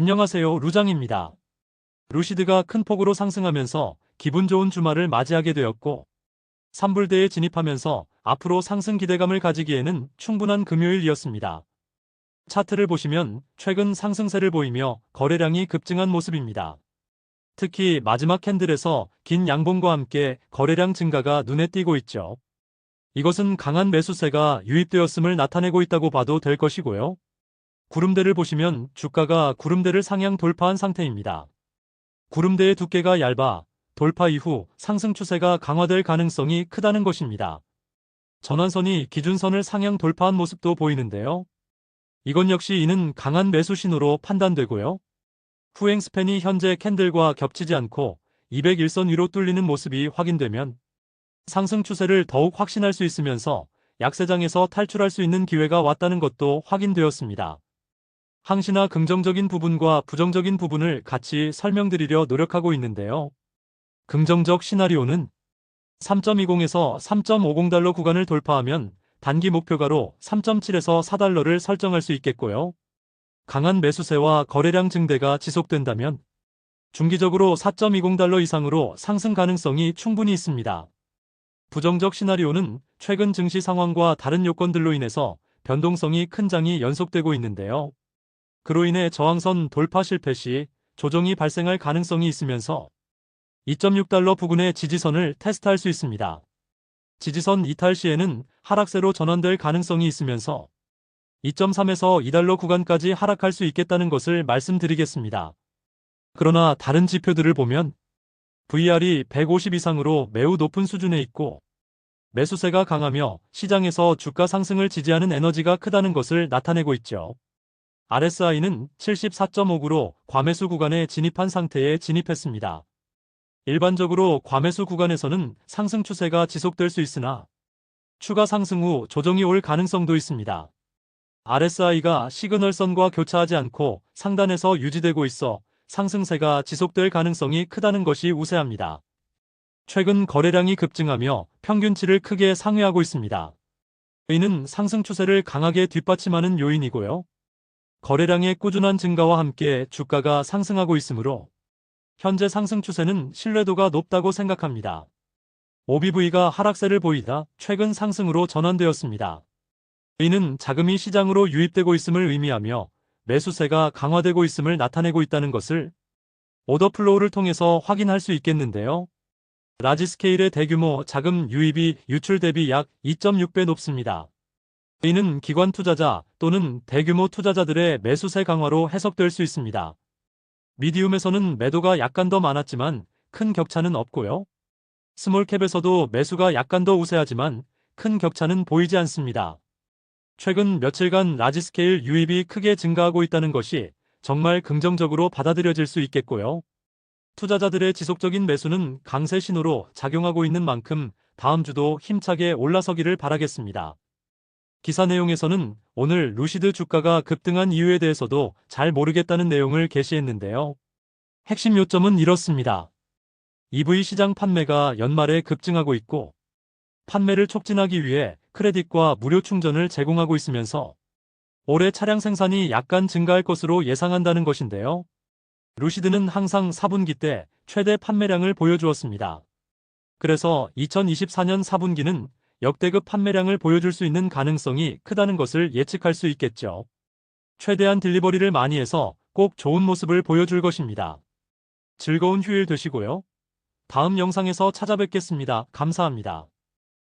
안녕하세요, 루장입니다. 루시드가 큰 폭으로 상승하면서 기분 좋은 주말을 맞이하게 되었고, 삼불대에 진입하면서 앞으로 상승 기대감을 가지기에는 충분한 금요일이었습니다. 차트를 보시면 최근 상승세를 보이며 거래량이 급증한 모습입니다. 특히 마지막 캔들에서 긴 양봉과 함께 거래량 증가가 눈에 띄고 있죠. 이것은 강한 매수세가 유입되었음을 나타내고 있다고 봐도 될 것이고요. 구름대를 보시면 주가가 구름대를 상향 돌파한 상태입니다. 구름대의 두께가 얇아 돌파 이후 상승 추세가 강화될 가능성이 크다는 것입니다. 전환선이 기준선을 상향 돌파한 모습도 보이는데요. 이건 역시 이는 강한 매수 신호로 판단되고요. 후행 스팬이 현재 캔들과 겹치지 않고 201선 위로 뚫리는 모습이 확인되면 상승 추세를 더욱 확신할 수 있으면서 약세장에서 탈출할 수 있는 기회가 왔다는 것도 확인되었습니다. 항시나 긍정적인 부분과 부정적인 부분을 같이 설명드리려 노력하고 있는데요. 긍정적 시나리오는 3.20에서 3.50달러 구간을 돌파하면 단기 목표가로 3.7에서 4달러를 설정할 수 있겠고요. 강한 매수세와 거래량 증대가 지속된다면 중기적으로 4.20달러 이상으로 상승 가능성이 충분히 있습니다. 부정적 시나리오는 최근 증시 상황과 다른 요건들로 인해서 변동성이 큰 장이 연속되고 있는데요. 그로 인해 저항선 돌파 실패 시 조정이 발생할 가능성이 있으면서 2.6달러 부근의 지지선을 테스트할 수 있습니다. 지지선 이탈 시에는 하락세로 전환될 가능성이 있으면서 2.3에서 2달러 구간까지 하락할 수 있겠다는 것을 말씀드리겠습니다. 그러나 다른 지표들을 보면 VR이 150 이상으로 매우 높은 수준에 있고 매수세가 강하며 시장에서 주가 상승을 지지하는 에너지가 크다는 것을 나타내고 있죠. RSI는 74.5구로 과매수 구간에 진입한 상태에 진입했습니다. 일반적으로 과매수 구간에서는 상승 추세가 지속될 수 있으나 추가 상승 후 조정이 올 가능성도 있습니다. RSI가 시그널선과 교차하지 않고 상단에서 유지되고 있어 상승세가 지속될 가능성이 크다는 것이 우세합니다. 최근 거래량이 급증하며 평균치를 크게 상회하고 있습니다. 이는 상승 추세를 강하게 뒷받침하는 요인이고요. 거래량의 꾸준한 증가와 함께 주가가 상승하고 있으므로 현재 상승 추세는 신뢰도가 높다고 생각합니다. OBV가 하락세를 보이다 최근 상승으로 전환되었습니다. 이는 자금이 시장으로 유입되고 있음을 의미하며 매수세가 강화되고 있음을 나타내고 있다는 것을 오더플로우를 통해서 확인할 수 있겠는데요. 라지스케일의 대규모 자금 유입이 유출 대비 약 2.6배 높습니다. 이는 기관 투자자 또는 대규모 투자자들의 매수세 강화로 해석될 수 있습니다. 미디움에서는 매도가 약간 더 많았지만 큰 격차는 없고요. 스몰캡에서도 매수가 약간 더 우세하지만 큰 격차는 보이지 않습니다. 최근 며칠간 라지스케일 유입이 크게 증가하고 있다는 것이 정말 긍정적으로 받아들여질 수 있겠고요. 투자자들의 지속적인 매수는 강세 신호로 작용하고 있는 만큼 다음 주도 힘차게 올라서기를 바라겠습니다. 기사 내용에서는 오늘 루시드 주가가 급등한 이유에 대해서도 잘 모르겠다는 내용을 게시했는데요. 핵심 요점은 이렇습니다. EV 시장 판매가 연말에 급증하고 있고 판매를 촉진하기 위해 크레딧과 무료 충전을 제공하고 있으면서 올해 차량 생산이 약간 증가할 것으로 예상한다는 것인데요. 루시드는 항상 4분기 때 최대 판매량을 보여주었습니다. 그래서 2024년 4분기는 역대급 판매량을 보여줄 수 있는 가능성이 크다는 것을 예측할 수 있겠죠. 최대한 딜리버리를 많이 해서 꼭 좋은 모습을 보여줄 것입니다. 즐거운 휴일 되시고요. 다음 영상에서 찾아뵙겠습니다. 감사합니다.